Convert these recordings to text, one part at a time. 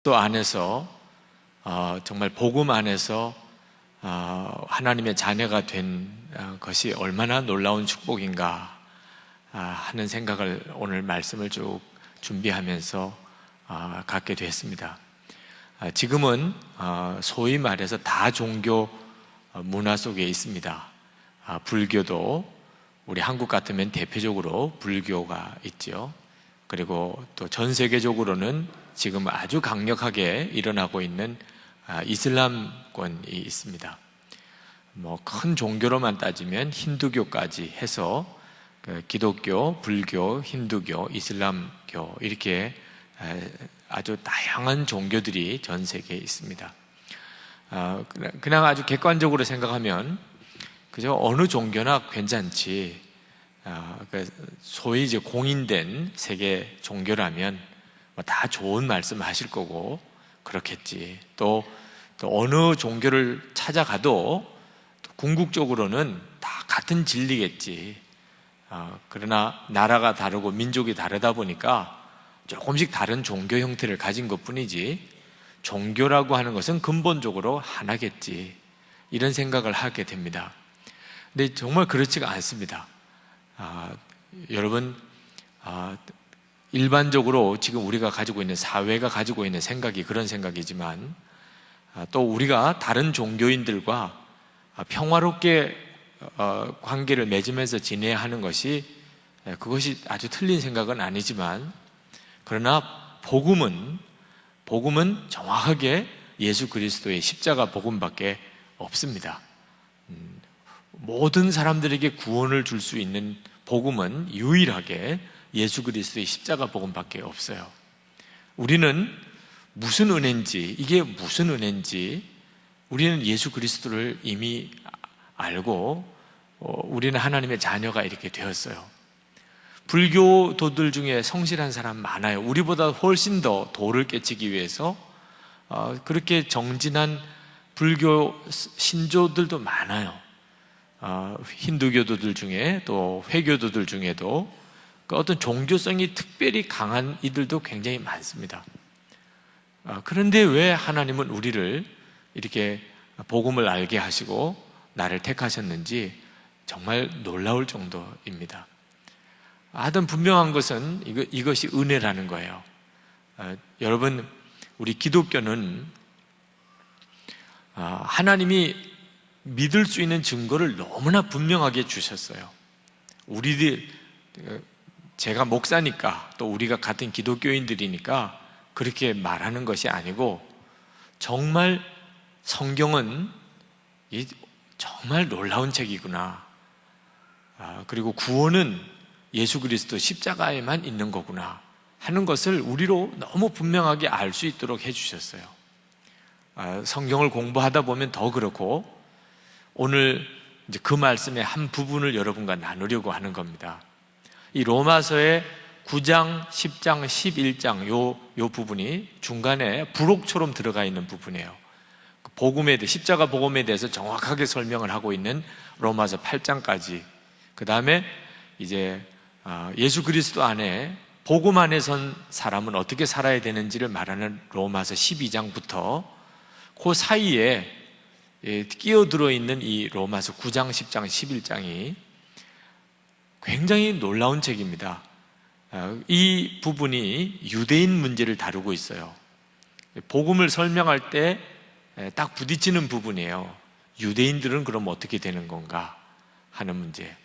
그리스도 안에서 정말 복음 안에서 하나님의 자녀가 된 것이 얼마나 놀라운 축복인가 하는 생각을 오늘 말씀을 쭉 준비하면서 갖게 됐습니다. 지금은 소위 말해서 다종교 문화 속에 있습니다. 불교도 우리 한국 같으면 대표적으로 불교가 있죠. 그리고 또 전 세계적으로는 지금 아주 강력하게 일어나고 있는 이슬람권이 있습니다. 큰 종교로만 따지면 힌두교까지 해서 기독교, 불교, 힌두교, 이슬람교 이렇게 아주 다양한 종교들이 전 세계에 있습니다. 그냥 아주 객관적으로 생각하면 그저 어느 종교나 괜찮지. 소위 이제 공인된 세계 종교라면 다 좋은 말씀 하실 거고 그렇겠지. 또 어느 종교를 찾아가도 궁극적으로는 다 같은 진리겠지. 그러나 나라가 다르고 민족이 다르다 보니까 조금씩 다른 종교 형태를 가진 것뿐이지 종교라고 하는 것은 근본적으로 하나겠지. 이런 생각을 하게 됩니다. 근데 정말 그렇지가 않습니다. 여러분, 일반적으로 지금 우리가 가지고 있는 사회가 가지고 있는 생각이 그런 생각이지만 또 우리가 다른 종교인들과 평화롭게 관계를 맺으면서 지내야 하는 것이 그것이 아주 틀린 생각은 아니지만 그러나 복음은 정확하게 예수 그리스도의 십자가 복음밖에 없습니다. 모든 사람들에게 구원을 줄 수 있는 복음은 유일하게 예수 그리스도의 십자가 복음밖에 없어요. 우리는 무슨 은혜인지, 이게 무슨 은혜인지 우리는 예수 그리스도를 이미 알고 우리는 하나님의 자녀가 이렇게 되었어요. 불교도들 중에 성실한 사람 많아요. 우리보다 훨씬 더 도를 깨치기 위해서 그렇게 정진한 불교 신조들도 많아요. 힌두교도들 중에 또 회교도들 중에도 어떤 종교성이 특별히 강한 이들도 굉장히 많습니다. 그런데 왜 하나님은 우리를 이렇게 복음을 알게 하시고 나를 택하셨는지 정말 놀라울 정도입니다. 하여튼 분명한 것은 이것이 은혜라는 거예요. 여러분, 우리 기독교는 하나님이 믿을 수 있는 증거를 너무나 분명하게 주셨어요. 제가 목사니까 또 우리가 같은 기독교인들이니까 그렇게 말하는 것이 아니고 정말 성경은 정말 놀라운 책이구나. 그리고 구원은 예수 그리스도 십자가에만 있는 거구나 하는 것을 우리로 너무 분명하게 알 수 있도록 해주셨어요. 성경을 공부하다 보면 더 그렇고 오늘 이제 그 말씀의 한 부분을 여러분과 나누려고 하는 겁니다. 이 로마서의 9장, 10장, 11장 요 부분이 중간에 부록처럼 들어가 있는 부분이에요. 복음에 대해, 십자가 복음에 대해서 정확하게 설명을 하고 있는 로마서 8장까지, 그 다음에 이제 예수 그리스도 안에 복음 안에 선 사람은 어떻게 살아야 되는지를 말하는 로마서 12장부터 그 사이에 끼어들어 있는 이 로마서 9장, 10장, 11장이 굉장히 놀라운 책입니다. 이 부분이 유대인 문제를 다루고 있어요. 복음을 설명할 때 딱 부딪히는 부분이에요. 유대인들은 그럼 어떻게 되는 건가 하는 문제.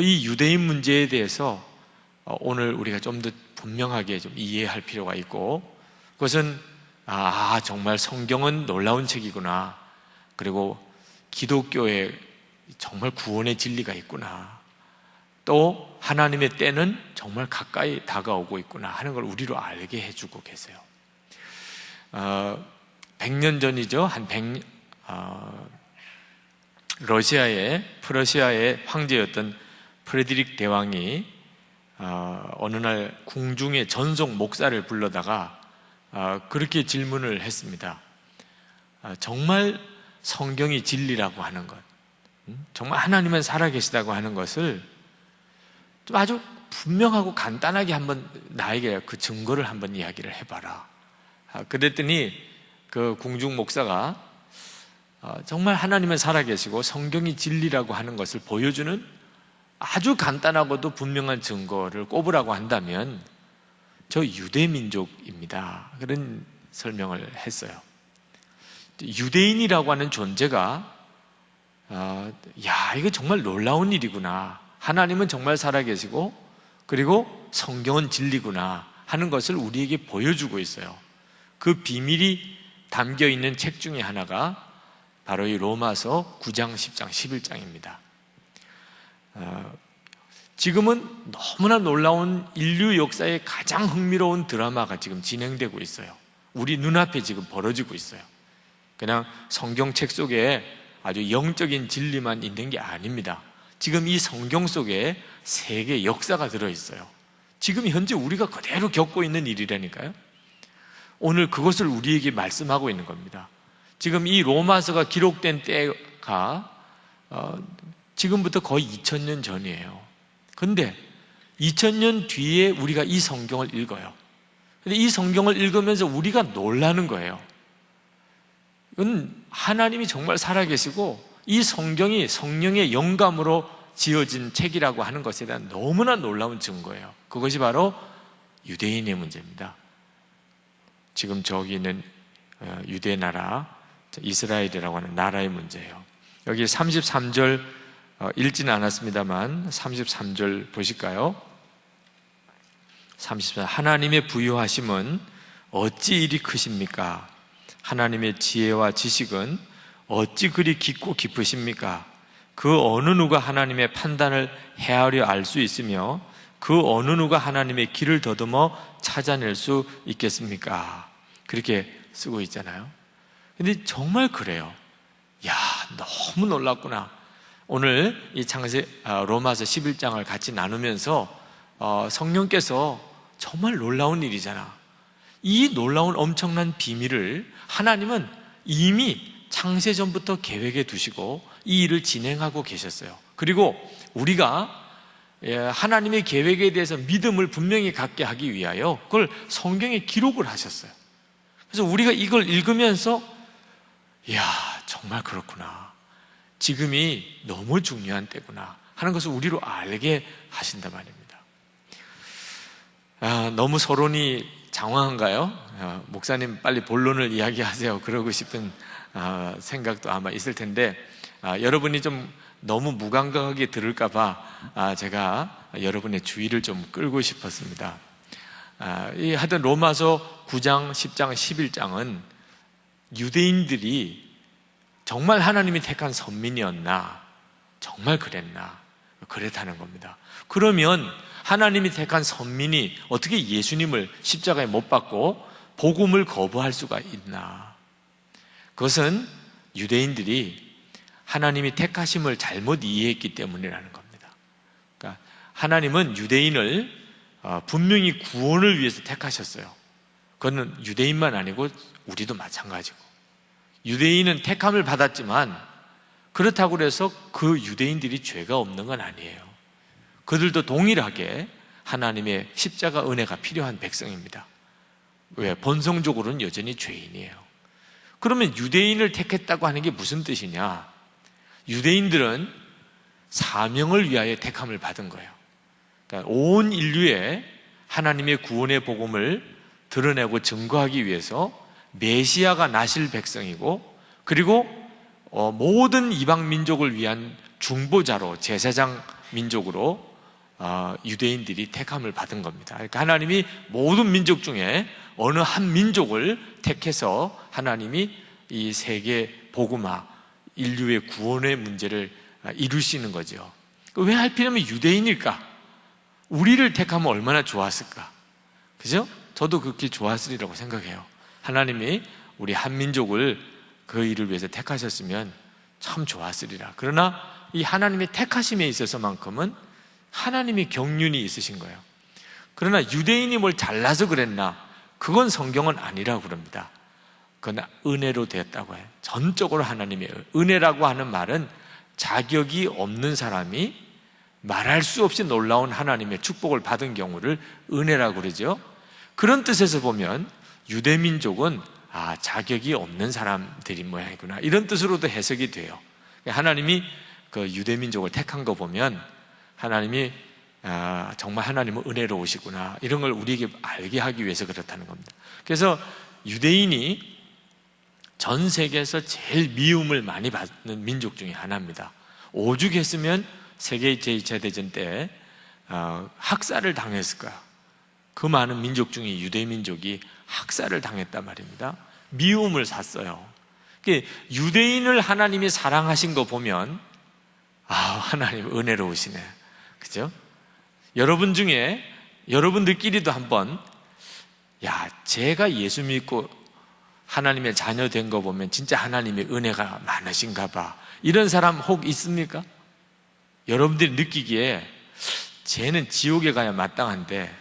이 유대인 문제에 대해서 오늘 우리가 좀 더 분명하게 좀 이해할 필요가 있고, 그것은 정말 성경은 놀라운 책이구나. 그리고 기독교에 정말 구원의 진리가 있구나. 또 하나님의 때는 정말 가까이 다가오고 있구나 하는 걸 우리로 알게 해주고 계세요. 100년 전이죠. 프러시아의 황제였던 프레드릭 대왕이 어느 날 궁중에 전속 목사를 불러다가 그렇게 질문을 했습니다. 정말 성경이 진리라고 하는 것, 정말 하나님은 살아계시다고 하는 것을 좀 아주 분명하고 간단하게 한번 나에게 그 증거를 한번 이야기를 해봐라. 그랬더니 그 궁중 목사가 정말 하나님은 살아계시고 성경이 진리라고 하는 것을 보여주는 아주 간단하고도 분명한 증거를 꼽으라고 한다면 저 유대민족입니다, 그런 설명을 했어요. 유대인이라고 하는 존재가 이거 정말 놀라운 일이구나, 하나님은 정말 살아계시고 그리고 성경은 진리구나 하는 것을 우리에게 보여주고 있어요. 그 비밀이 담겨있는 책 중에 하나가 바로 이 로마서 9장, 10장, 11장입니다. 지금은 너무나 놀라운 인류 역사의 가장 흥미로운 드라마가 지금 진행되고 있어요. 우리 눈앞에 지금 벌어지고 있어요. 그냥 성경책 속에 아주 영적인 진리만 있는 게 아닙니다. 지금 이 성경 속에 세계 역사가 들어있어요. 지금 현재 우리가 그대로 겪고 있는 일이라니까요. 오늘 그것을 우리에게 말씀하고 있는 겁니다. 지금 이 로마서가 기록된 때가 지금부터 거의 2000년 전이에요. 근데 2000년 뒤에 우리가 이 성경을 읽어요. 근데 이 성경을 읽으면서 우리가 놀라는 거예요. 이건 하나님이 정말 살아계시고 이 성경이 성령의 영감으로 지어진 책이라고 하는 것에 대한 너무나 놀라운 증거예요. 그것이 바로 유대인의 문제입니다. 지금 저기 있는 유대 나라, 이스라엘이라고 하는 나라의 문제예요. 여기 33절 읽지는 않았습니다만 33절 보실까요? 33절, 하나님의 부유하심은 어찌 이리 크십니까? 하나님의 지혜와 지식은 어찌 그리 깊고 깊으십니까? 그 어느 누가 하나님의 판단을 헤아려 알 수 있으며 그 어느 누가 하나님의 길을 더듬어 찾아낼 수 있겠습니까? 그렇게 쓰고 있잖아요. 근데 정말 그래요. 너무 놀랍구나. 오늘 이 로마서 11장을 같이 나누면서 성령께서 정말 놀라운 일이잖아, 이 놀라운 엄청난 비밀을 하나님은 이미 창세전부터 계획해 두시고 이 일을 진행하고 계셨어요. 그리고 우리가 하나님의 계획에 대해서 믿음을 분명히 갖게 하기 위하여 그걸 성경에 기록을 하셨어요. 그래서 우리가 이걸 읽으면서 정말 그렇구나, 지금이 너무 중요한 때구나 하는 것을 우리로 알게 하신단 말입니다. 너무 서론이 장황한가요? 목사님 빨리 본론을 이야기하세요, 그러고 싶은 생각도 아마 있을 텐데 여러분이 좀 너무 무감각하게 들을까봐 제가 여러분의 주의를 좀 끌고 싶었습니다. 하여튼 로마서 9장, 10장, 11장은 유대인들이 정말 하나님이 택한 선민이었나, 정말 그랬나, 그랬다는 겁니다. 그러면 하나님이 택한 선민이 어떻게 예수님을 십자가에 못 박고 복음을 거부할 수가 있나? 그것은 유대인들이 하나님이 택하심을 잘못 이해했기 때문이라는 겁니다. 그러니까 하나님은 유대인을 분명히 구원을 위해서 택하셨어요. 그거는 유대인만 아니고 우리도 마찬가지고, 유대인은 택함을 받았지만 그렇다고 해서 그 유대인들이 죄가 없는 건 아니에요. 그들도 동일하게 하나님의 십자가 은혜가 필요한 백성입니다. 왜? 본성적으로는 여전히 죄인이에요. 그러면 유대인을 택했다고 하는 게 무슨 뜻이냐? 유대인들은 사명을 위하여 택함을 받은 거예요. 그러니까 온 인류에 하나님의 구원의 복음을 드러내고 증거하기 위해서 메시아가 나실 백성이고, 그리고 모든 이방 민족을 위한 중보자로, 제사장 민족으로 유대인들이 택함을 받은 겁니다. 그러니까 하나님이 모든 민족 중에 어느 한 민족을 택해서 하나님이 이 세계 복음화, 인류의 구원의 문제를 이루시는 거죠. 왜 하필이면 유대인일까? 우리를 택하면 얼마나 좋았을까? 그죠? 저도 그렇게 좋았으리라고 생각해요. 하나님이 우리 한민족을 그 일을 위해서 택하셨으면 참 좋았으리라. 그러나 이 하나님의 택하심에 있어서만큼은 하나님의 경륜이 있으신 거예요. 그러나 유대인이 뭘 잘나서 그랬나? 그건 성경은 아니라고 그럽니다. 그건 은혜로 되었다고 해요. 전적으로 하나님의 은혜라고 하는 말은 자격이 없는 사람이 말할 수 없이 놀라운 하나님의 축복을 받은 경우를 은혜라고 그러죠. 그런 뜻에서 보면 유대민족은 자격이 없는 사람들이 모양이구나, 이런 뜻으로도 해석이 돼요. 하나님이 그 유대민족을 택한 거 보면 하나님이 정말 하나님은 은혜로우시구나, 이런 걸 우리에게 알게 하기 위해서 그렇다는 겁니다. 그래서 유대인이 전 세계에서 제일 미움을 많이 받는 민족 중에 하나입니다. 오죽했으면 세계 제2차 대전 때 학살을 당했을 거야. 그 많은 민족 중에 유대민족이 학살을 당했단 말입니다. 미움을 샀어요. 유대인을 하나님이 사랑하신 거 보면 하나님 은혜로우시네, 그죠? 여러분 중에 여러분들끼리도 한번 제가 예수 믿고 하나님의 자녀 된 거 보면 진짜 하나님의 은혜가 많으신가 봐, 이런 사람 혹 있습니까? 여러분들이 느끼기에 쟤는 지옥에 가야 마땅한데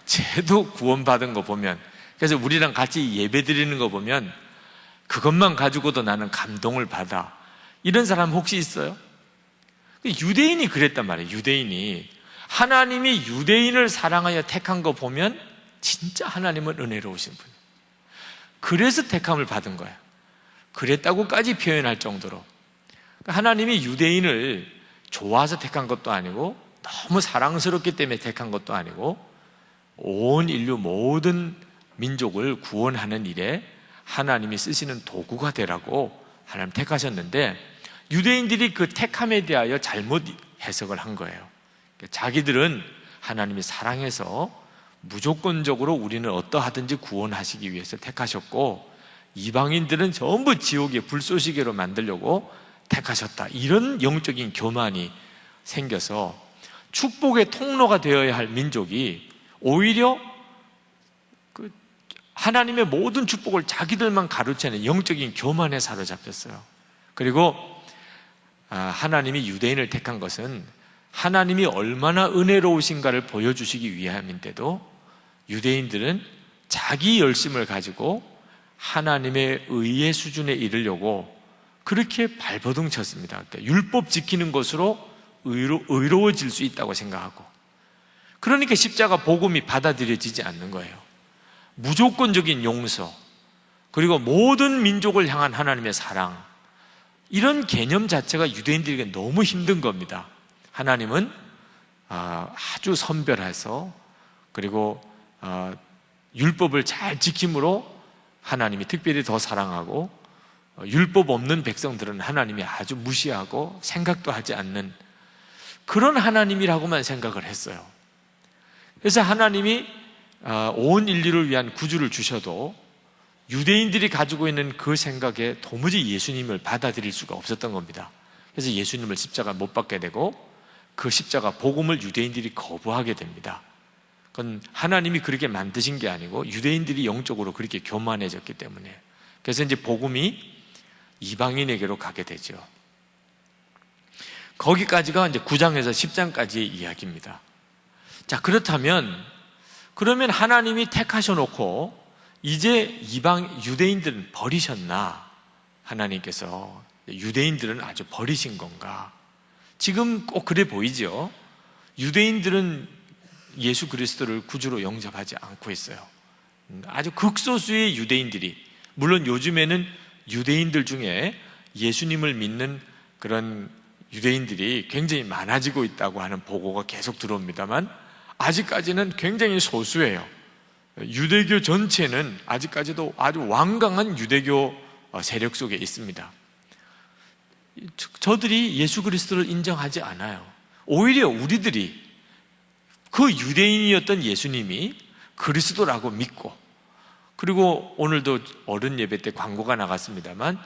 쟤도 구원받은 거 보면, 그래서 우리랑 같이 예배 드리는 거 보면 그것만 가지고도 나는 감동을 받아, 이런 사람 혹시 있어요? 유대인이 그랬단 말이에요. 유대인이 하나님이 유대인을 사랑하여 택한 거 보면 진짜 하나님은 은혜로우신 분이에요. 그래서 택함을 받은 거예요. 그랬다고까지 표현할 정도로. 하나님이 유대인을 좋아서 택한 것도 아니고 너무 사랑스럽기 때문에 택한 것도 아니고 온 인류 모든 민족을 구원하는 일에 하나님이 쓰시는 도구가 되라고 하나님 택하셨는데, 유대인들이 그 택함에 대하여 잘못 해석을 한 거예요. 자기들은 하나님이 사랑해서 무조건적으로 우리는 어떠하든지 구원하시기 위해서 택하셨고, 이방인들은 전부 지옥의 불쏘시개로 만들려고 택하셨다, 이런 영적인 교만이 생겨서 축복의 통로가 되어야 할 민족이 오히려 하나님의 모든 축복을 자기들만 가로채는 영적인 교만에 사로잡혔어요. 그리고 하나님이 유대인을 택한 것은 하나님이 얼마나 은혜로우신가를 보여주시기 위함인데도 유대인들은 자기 열심을 가지고 하나님의 의의 수준에 이르려고 그렇게 발버둥 쳤습니다. 그러니까 율법 지키는 것으로 의로워질 수 있다고 생각하고, 그러니까 십자가 복음이 받아들여지지 않는 거예요. 무조건적인 용서, 그리고 모든 민족을 향한 하나님의 사랑, 이런 개념 자체가 유대인들에게 너무 힘든 겁니다. 하나님은 아주 선별해서, 그리고 율법을 잘 지킴으로 하나님이 특별히 더 사랑하고, 율법 없는 백성들은 하나님이 아주 무시하고 생각도 하지 않는 그런 하나님이라고만 생각을 했어요. 그래서 하나님이 온 인류를 위한 구주를 주셔도 유대인들이 가지고 있는 그 생각에 도무지 예수님을 받아들일 수가 없었던 겁니다. 그래서 예수님을 십자가 못 박게 되고 그 십자가 복음을 유대인들이 거부하게 됩니다. 그건 하나님이 그렇게 만드신 게 아니고 유대인들이 영적으로 그렇게 교만해졌기 때문에. 그래서 이제 복음이 이방인에게로 가게 되죠. 거기까지가 이제 9장에서 10장까지의 이야기입니다. 자, 그러면 하나님이 택하셔놓고 이제 유대인들은 버리셨나? 하나님께서 유대인들은 아주 버리신 건가? 지금 꼭 그래 보이죠? 유대인들은 예수 그리스도를 구주로 영접하지 않고 있어요. 아주 극소수의 유대인들이, 물론 요즘에는 유대인들 중에 예수님을 믿는 그런 유대인들이 굉장히 많아지고 있다고 하는 보고가 계속 들어옵니다만 아직까지는 굉장히 소수예요. 유대교 전체는 아직까지도 아주 완강한 유대교 세력 속에 있습니다. 저들이 예수 그리스도를 인정하지 않아요. 오히려 우리들이 그 유대인이었던 예수님이 그리스도라고 믿고, 그리고 오늘도 어른 예배 때 광고가 나갔습니다만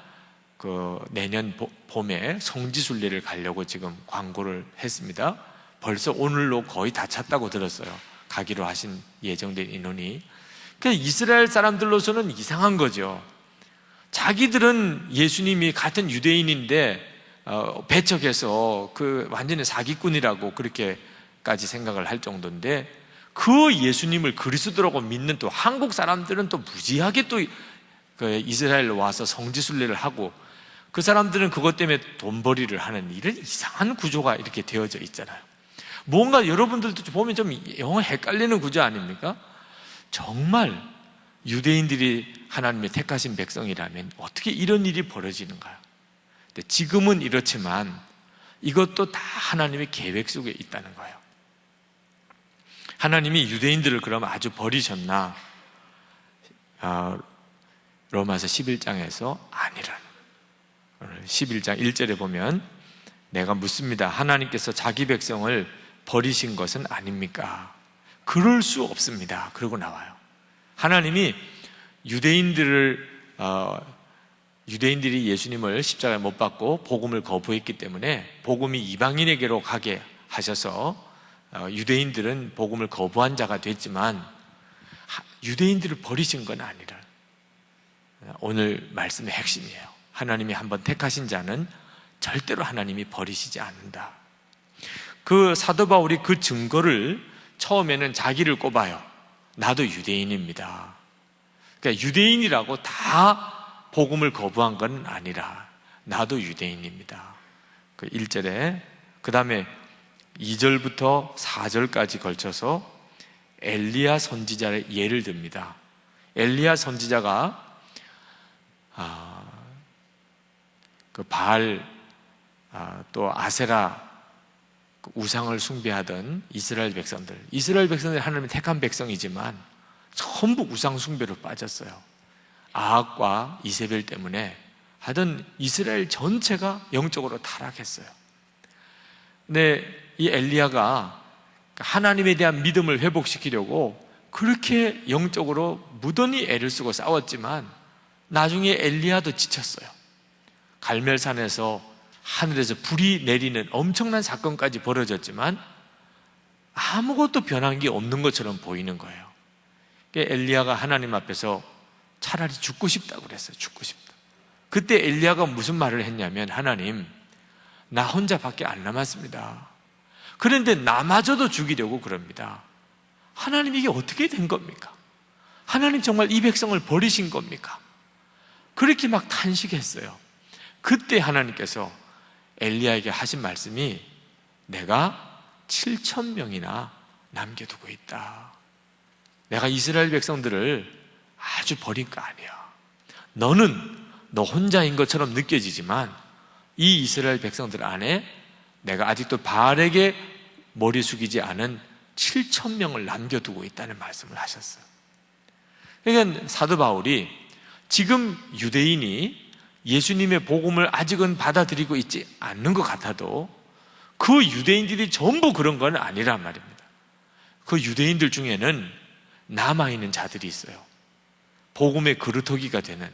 내년 봄에 성지순례를 가려고 지금 광고를 했습니다. 벌써 오늘로 거의 다 찼다고 들었어요. 가기로 하신 예정된 인원이. 그러니까 이스라엘 사람들로서는 이상한 거죠. 자기들은 예수님이 같은 유대인인데 배척해서 완전히 사기꾼이라고 그렇게까지 생각을 할 정도인데, 그 예수님을 그리스도라고 믿는 또 한국 사람들은 또 무지하게 또 이스라엘로 와서 성지순례를 하고, 그 사람들은 그것 때문에 돈벌이를 하는 이런 이상한 구조가 이렇게 되어져 있잖아요. 뭔가 여러분들도 보면 좀 영어 헷갈리는 구조 아닙니까? 정말 유대인들이 하나님의 택하신 백성이라면 어떻게 이런 일이 벌어지는가요? 근데 지금은 이렇지만 이것도 다 하나님의 계획 속에 있다는 거예요. 하나님이 유대인들을 그럼 아주 버리셨나? 로마서 11장에서 아니라는, 오늘 11장 1절에 보면 내가 묻습니다. 하나님께서 자기 백성을 버리신 것은 아닙니까? 그럴 수 없습니다. 그러고 나와요. 하나님이 유대인들이 예수님을 십자가에 못 박고 복음을 거부했기 때문에 복음이 이방인에게로 가게 하셔서 유대인들은 복음을 거부한 자가 됐지만 유대인들을 버리신 건 아니라, 오늘 말씀의 핵심이에요. 하나님이 한번 택하신 자는 절대로 하나님이 버리시지 않는다. 그 사도 바울이 그 증거를 처음에는 자기를 꼽아요. 나도 유대인입니다. 그러니까 유대인이라고 다 복음을 거부한 건 아니라 나도 유대인입니다. 그 1절에, 그 다음에 2절부터 4절까지 걸쳐서 엘리야 선지자의 예를 듭니다. 엘리야 선지자가 그 바알 또 아세라 우상을 숭배하던 이스라엘 백성들이 하나님의 택한 백성이지만 전부 우상 숭배로 빠졌어요. 아합과 이세벨 때문에 하여튼 이스라엘 전체가 영적으로 타락했어요. 근데 이 엘리야가 하나님에 대한 믿음을 회복시키려고 그렇게 영적으로 무던히 애를 쓰고 싸웠지만 나중에 엘리야도 지쳤어요. 갈멜산에서 하늘에서 불이 내리는 엄청난 사건까지 벌어졌지만 아무것도 변한 게 없는 것처럼 보이는 거예요. 엘리야가 하나님 앞에서 차라리 죽고 싶다고 그랬어요. 죽고 싶다. 그때 엘리야가 무슨 말을 했냐면, 하나님, 나 혼자밖에 안 남았습니다. 그런데 나마저도 죽이려고 그럽니다. 하나님, 이게 어떻게 된 겁니까? 하나님 정말 이 백성을 버리신 겁니까? 그렇게 막 탄식했어요. 그때 하나님께서 엘리야에게 하신 말씀이, 내가 7,000명이나 남겨두고 있다. 내가 이스라엘 백성들을 아주 버린 거 아니야. 너는 너 혼자인 것처럼 느껴지지만 이 이스라엘 백성들 안에 내가 아직도 바알에게 머리 숙이지 않은 7,000명을 남겨두고 있다는 말씀을 하셨어요. 그러니까 사도 바울이 지금 유대인이 예수님의 복음을 아직은 받아들이고 있지 않는 것 같아도 그 유대인들이 전부 그런 건 아니란 말입니다. 그 유대인들 중에는 남아있는 자들이 있어요. 복음의 그루터기가 되는,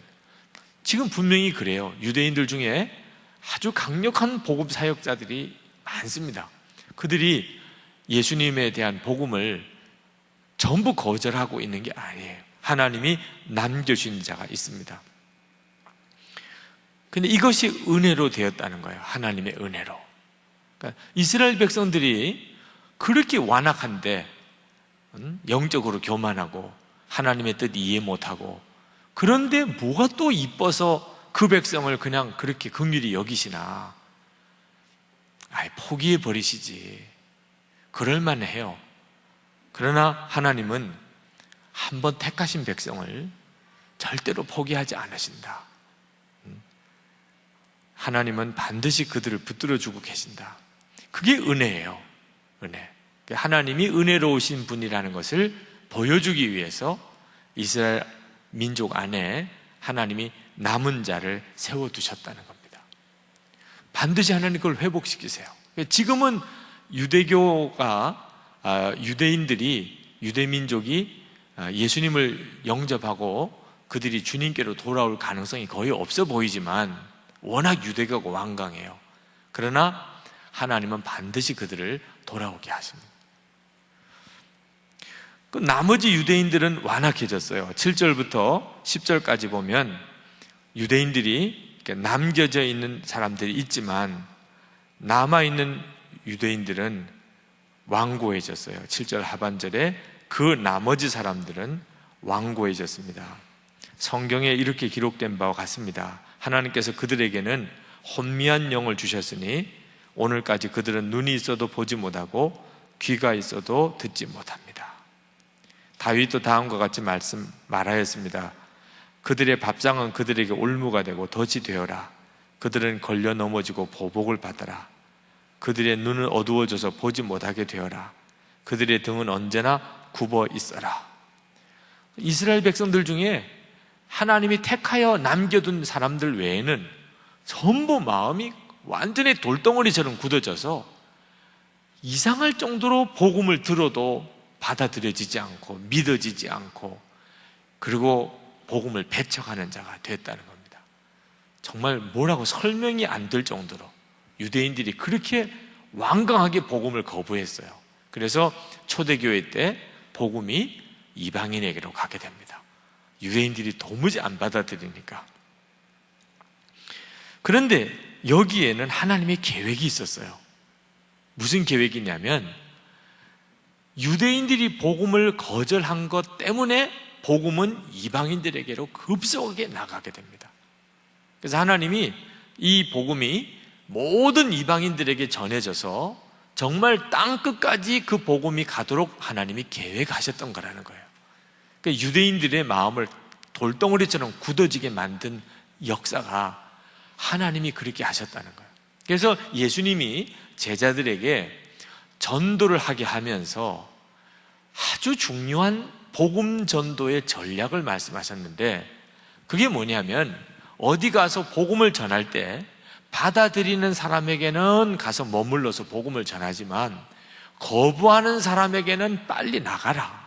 지금 분명히 그래요. 유대인들 중에 아주 강력한 복음 사역자들이 많습니다. 그들이 예수님에 대한 복음을 전부 거절하고 있는 게 아니에요. 하나님이 남겨주신 자가 있습니다. 근데 이것이 은혜로 되었다는 거예요. 하나님의 은혜로. 그러니까 이스라엘 백성들이 그렇게 완악한데, 영적으로 교만하고 하나님의 뜻 이해 못하고, 그런데 뭐가 또 이뻐서 그 백성을 그냥 그렇게 긍휼히 여기시나? 포기해 버리시지. 그럴만 해요. 그러나 하나님은 한번 택하신 백성을 절대로 포기하지 않으신다. 하나님은 반드시 그들을 붙들어주고 계신다. 그게 은혜예요. 은혜. 하나님이 은혜로우신 분이라는 것을 보여주기 위해서 이스라엘 민족 안에 하나님이 남은 자를 세워두셨다는 겁니다. 반드시 하나님 그걸 회복시키세요. 지금은 유대인들이, 유대민족이 예수님을 영접하고 그들이 주님께로 돌아올 가능성이 거의 없어 보이지만 워낙 유대가 완강해요. 그러나 하나님은 반드시 그들을 돌아오게 하십니다. 그 나머지 유대인들은 완악해졌어요. 7절부터 10절까지 보면 유대인들이 남겨져 있는 사람들이 있지만 남아있는 유대인들은 완고해졌어요. 7절 하반절에 그 나머지 사람들은 완고해졌습니다. 성경에 이렇게 기록된 바와 같습니다. 하나님께서 그들에게는 혼미한 영을 주셨으니 오늘까지 그들은 눈이 있어도 보지 못하고 귀가 있어도 듣지 못합니다. 다윗도 다음과 같이 말하였습니다. 그들의 밥상은 그들에게 올무가 되고 덫이 되어라. 그들은 걸려 넘어지고 보복을 받아라. 그들의 눈은 어두워져서 보지 못하게 되어라. 그들의 등은 언제나 굽어 있어라. 이스라엘 백성들 중에 하나님이 택하여 남겨둔 사람들 외에는 전부 마음이 완전히 돌덩어리처럼 굳어져서 이상할 정도로 복음을 들어도 받아들여지지 않고 믿어지지 않고 그리고 복음을 배척하는 자가 됐다는 겁니다. 정말 뭐라고 설명이 안 될 정도로 유대인들이 그렇게 완강하게 복음을 거부했어요. 그래서 초대교회 때 복음이 이방인에게로 가게 됩니다. 유대인들이 도무지 안 받아들이니까. 그런데 여기에는 하나님의 계획이 있었어요. 무슨 계획이냐면 유대인들이 복음을 거절한 것 때문에 복음은 이방인들에게로 급속하게 나가게 됩니다. 그래서 하나님이 이 복음이 모든 이방인들에게 전해져서 정말 땅끝까지 그 복음이 가도록 하나님이 계획하셨던 거라는 거예요. 그러니까 유대인들의 마음을 돌덩어리처럼 굳어지게 만든 역사가 하나님이 그렇게 하셨다는 거예요. 그래서 예수님이 제자들에게 전도를 하게 하면서 아주 중요한 복음 전도의 전략을 말씀하셨는데 그게 뭐냐면 어디 가서 복음을 전할 때 받아들이는 사람에게는 가서 머물러서 복음을 전하지만 거부하는 사람에게는 빨리 나가라.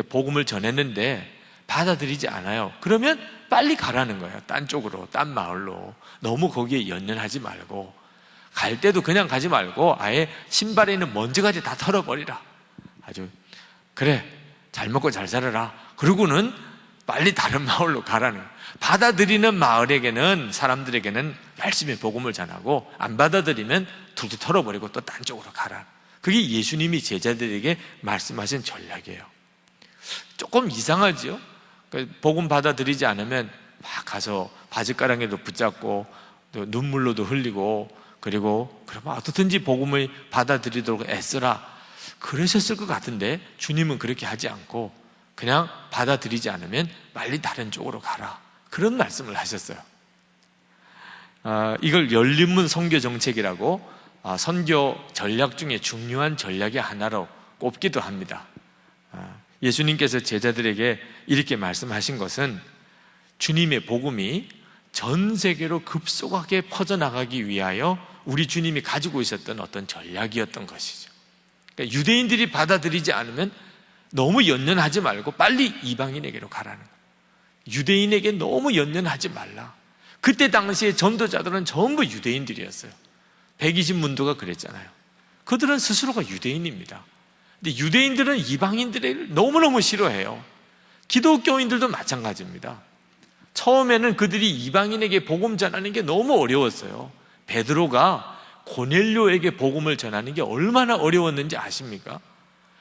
복음을 전했는데 받아들이지 않아요. 그러면 빨리 가라는 거예요. 딴 쪽으로, 딴 마을로. 너무 거기에 연연하지 말고 갈 때도 그냥 가지 말고 아예 신발에 있는 먼지까지 다 털어버리라. 아주 그래 잘 먹고 잘 살아라. 그러고는 빨리 다른 마을로 가라는 거예요. 받아들이는 마을에게는 사람들에게는 열심히 복음을 전하고 안 받아들이면 툴툴 털어버리고 또 딴 쪽으로 가라. 그게 예수님이 제자들에게 말씀하신 전략이에요. 조금 이상하죠? 복음 받아들이지 않으면 막 가서 바짓가랑이도 붙잡고 또 눈물로도 흘리고 그리고 그러면 어떻든지 복음을 받아들이도록 애쓰라 그러셨을 것 같은데 주님은 그렇게 하지 않고 그냥 받아들이지 않으면 빨리 다른 쪽으로 가라 그런 말씀을 하셨어요. 이걸 열린문 선교 정책이라고 선교 전략 중에 중요한 전략의 하나로 꼽기도 합니다. 예수님께서 제자들에게 이렇게 말씀하신 것은 주님의 복음이 전 세계로 급속하게 퍼져나가기 위하여 우리 주님이 가지고 있었던 어떤 전략이었던 것이죠. 그러니까 유대인들이 받아들이지 않으면 너무 연연하지 말고 빨리 이방인에게로 가라는 거예요. 유대인에게 너무 연연하지 말라. 그때 당시에 전도자들은 전부 유대인들이었어요. 120문도가 그랬잖아요. 그들은 스스로가 유대인입니다. 근데 유대인들은 이방인들을 너무너무 싫어해요. 기독교인들도 마찬가지입니다. 처음에는 그들이 이방인에게 복음 전하는 게 너무 어려웠어요. 베드로가 고넬료에게 복음을 전하는 게 얼마나 어려웠는지 아십니까?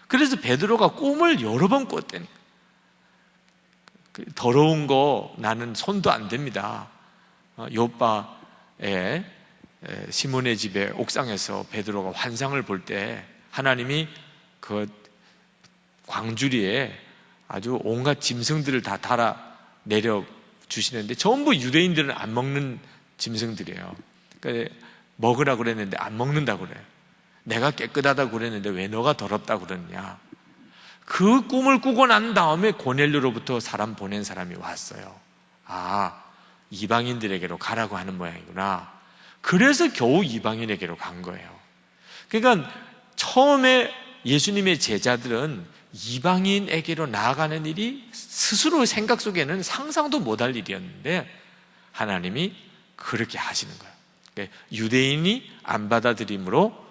그래서 베드로가 꿈을 여러 번 꿨대요. 더러운 거 나는 손도 안 댑니다. 요바의 시몬의 집에 옥상에서 베드로가 환상을 볼 때 하나님이 그 광주리에 아주 온갖 짐승들을 다 달아 내려 주시는데 전부 유대인들은 안 먹는 짐승들이에요. 그러니까 먹으라고 그랬는데 안 먹는다고 그래요. 내가 깨끗하다고 그랬는데 왜 너가 더럽다고 그러느냐. 그 꿈을 꾸고 난 다음에 고넬료로부터 사람 보낸 사람이 왔어요. 아, 이방인들에게로 가라고 하는 모양이구나. 그래서 겨우 이방인에게로 간 거예요. 그러니까 처음에 예수님의 제자들은 이방인에게로 나아가는 일이 스스로 생각 속에는 상상도 못할 일이었는데 하나님이 그렇게 하시는 거예요. 그러니까 유대인이 안 받아들임으로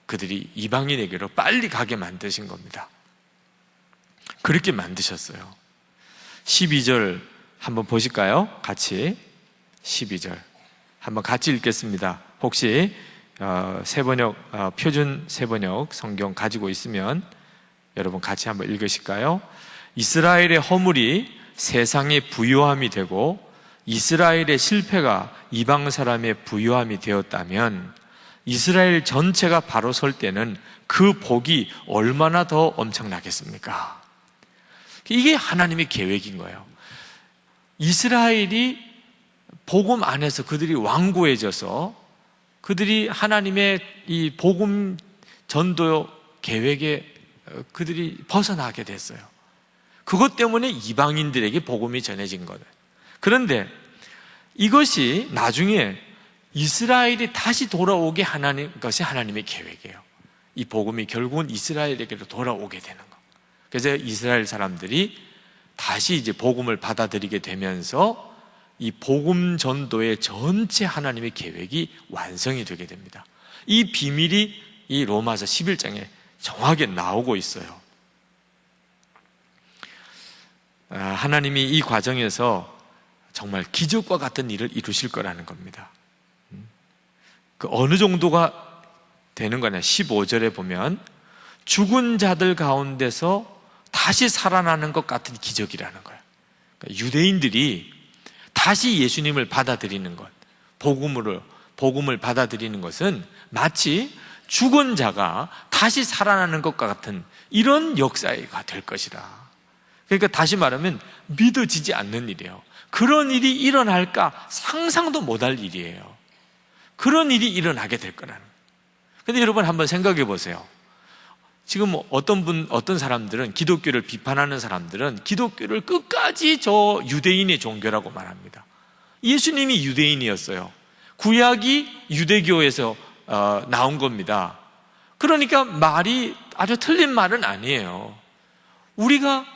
그들이 이방인에게로 빨리 가게 만드신 겁니다. 그렇게 만드셨어요. 12절 한번 보실까요? 같이 12절 한번 같이 읽겠습니다. 혹시 세번역 표준 세번역 성경 가지고 있으면 여러분 같이 한번 읽으실까요? 이스라엘의 허물이 세상의 부요함이 되고 이스라엘의 실패가 이방 사람의 부요함이 되었다면 이스라엘 전체가 바로 설 때는 그 복이 얼마나 더 엄청나겠습니까? 이게 하나님의 계획인 거예요. 이스라엘이 복음 안에서 그들이 완고해져서 그들이 하나님의 이 복음 전도 계획에 그들이 벗어나게 됐어요. 그것 때문에 이방인들에게 복음이 전해진 거예요. 그런데 이것이 나중에 이스라엘이 다시 돌아오게 하는 것이 하나님의 계획이에요. 이 복음이 결국은 이스라엘에게로 돌아오게 되는 거. 그래서 이스라엘 사람들이 다시 이제 복음을 받아들이게 되면서 이 복음 전도의 전체 하나님의 계획이 완성이 되게 됩니다. 이 비밀이 이 로마서 11장에 정확하게 나오고 있어요. 하나님이 이 과정에서 정말 기적과 같은 일을 이루실 거라는 겁니다. 그 어느 정도가 되는 거냐? 15절에 보면 죽은 자들 가운데서 다시 살아나는 것 같은 기적이라는 거예요. 그러니까 유대인들이 다시 예수님을 받아들이는 것, 복음을 받아들이는 것은 마치 죽은 자가 다시 살아나는 것과 같은 이런 역사가 될 것이라. 그러니까 다시 말하면 믿어지지 않는 일이에요. 그런 일이 일어날까 상상도 못할 일이에요. 그런 일이 일어나게 될 거라는 거예요. 근데 여러분 한번 생각해 보세요. 지금 어떤 사람들은, 기독교를 비판하는 사람들은 기독교를 끝까지 저 유대인의 종교라고 말합니다. 예수님이 유대인이었어요. 구약이 유대교에서 나온 겁니다. 그러니까 말이 아주 틀린 말은 아니에요. 우리가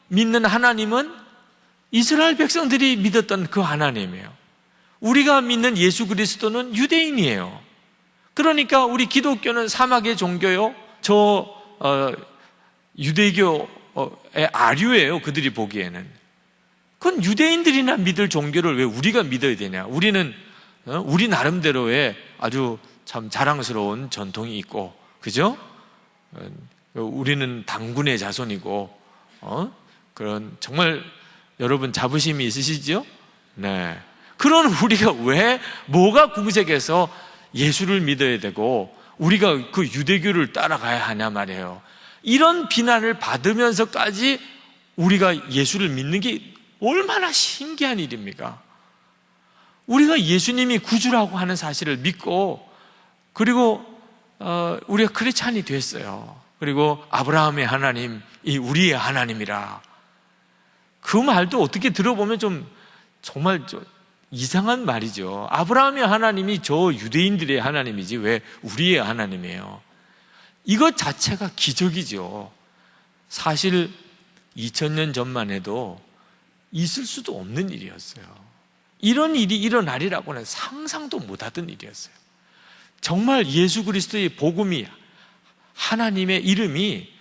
믿는 하나님은 이스라엘 백성들이 믿었던 그 하나님이에요. 우리가 믿는 예수 그리스도는 유대인이에요. 그러니까 우리 기독교는 사막의 종교요, 유대교의 아류예요. 그들이 보기에는. 그건 유대인들이나 믿을 종교를 왜 우리가 믿어야 되냐? 우리는 우리 나름대로의 아주 참 자랑스러운 전통이 있고, 그죠? 우리는 당군의 자손이고, 그런 정말 여러분 자부심이 있으시죠? 네. 그런 우리가 왜 뭐가 궁색해서 예수를 믿어야 되고 우리가 그 유대교를 따라가야 하냐 말이에요. 이런 비난을 받으면서까지 우리가 예수를 믿는 게 얼마나 신기한 일입니까? 우리가 예수님이 구주라고 하는 사실을 믿고, 그리고 우리가 크리스찬이 됐어요. 그리고 아브라함의 하나님이 우리의 하나님이라. 그 말도 어떻게 들어보면 정말 이상한 말이죠. 아브라함의 하나님이 저 유대인들의 하나님이지 왜 우리의 하나님이에요? 이것 자체가 기적이죠. 사실 2000년 전만 해도 있을 수도 없는 일이었어요. 이런 일이 일어나리라고는 상상도 못하던 일이었어요. 정말 예수 그리스도의 복음이, 하나님의 이름이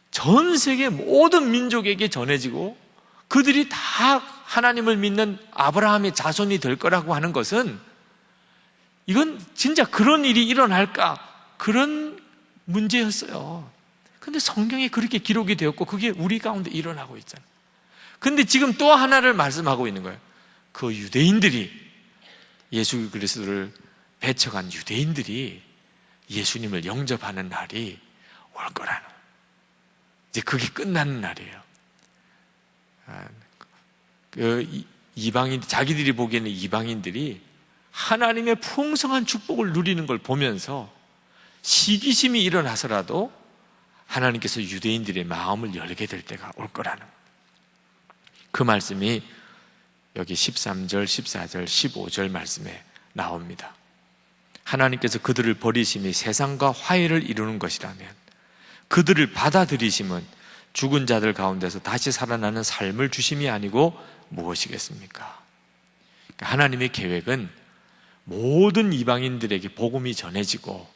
전 세계 모든 민족에게 전해지고 그들이 다 하나님을 믿는 아브라함의 자손이 될 거라고 하는 것은, 이건 진짜 그런 일이 일어날까, 그런 문제였어요. 근데 성경에 그렇게 기록이 되었고 그게 우리 가운데 일어나고 있잖아요. 근데 지금 또 하나를 말씀하고 있는 거예요. 그 유대인들이, 예수 그리스도를 배척한 유대인들이 예수님을 영접하는 날이 올 거라는, 이제 그게 끝나는 날이에요. 이방인, 자기들이 보기에는 이방인들이 하나님의 풍성한 축복을 누리는 걸 보면서 시기심이 일어나서라도 하나님께서 유대인들의 마음을 열게 될 때가 올 거라는, 그 말씀이 여기 13절, 14절, 15절 말씀에 나옵니다. 하나님께서 그들을 버리심이 세상과 화해를 이루는 것이라면 그들을 받아들이심은 죽은 자들 가운데서 다시 살아나는 삶을 주심이 아니고 무엇이겠습니까? 하나님의 계획은 모든 이방인들에게 복음이 전해지고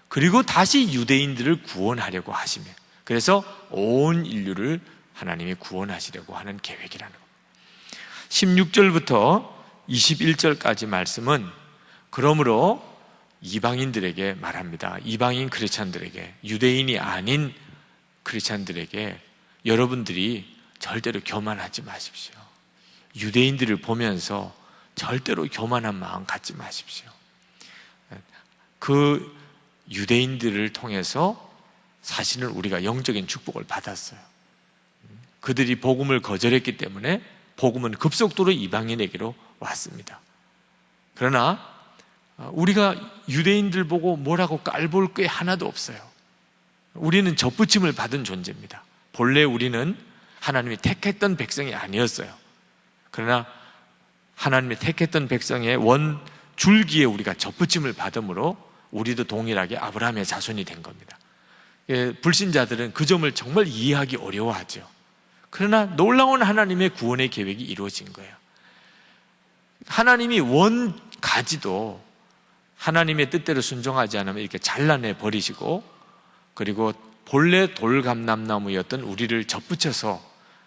그리고 다시 유대인들을 구원하려고 하시며, 그래서 온 인류를 하나님이 구원하시려고 하는 계획이라는 겁니다. 16절부터 21절까지 말씀은 그러므로 이방인들에게 말합니다. 이방인 크리스찬들에게, 유대인이 아닌 크리스찬들에게 여러분들이 절대로 교만하지 마십시오. 유대인들을 보면서 절대로 교만한 마음 갖지 마십시오. 그 유대인들을 통해서 사실은 우리가 영적인 축복을 받았어요. 그들이 복음을 거절했기 때문에 복음은 급속도로 이방인에게로 왔습니다. 그러나 우리가 유대인들 보고 뭐라고 깔볼 게 하나도 없어요. 우리는 접붙임을 받은 존재입니다. 본래 우리는 하나님이 택했던 백성이 아니었어요. 그러나 하나님이 택했던 백성의 원 줄기에 우리가 접붙임을 받음으로 우리도 동일하게 아브라함의 자손이 된 겁니다. 불신자들은 그 점을 정말 이해하기 어려워하죠. 그러나 놀라운 하나님의 구원의 계획이 이루어진 거예요. 하나님이 원 가지도 하나님의 뜻대로 순종하지 않으면 이렇게 잘라내 버리시고, 그리고 본래 돌감람나무였던 우리를 접붙여서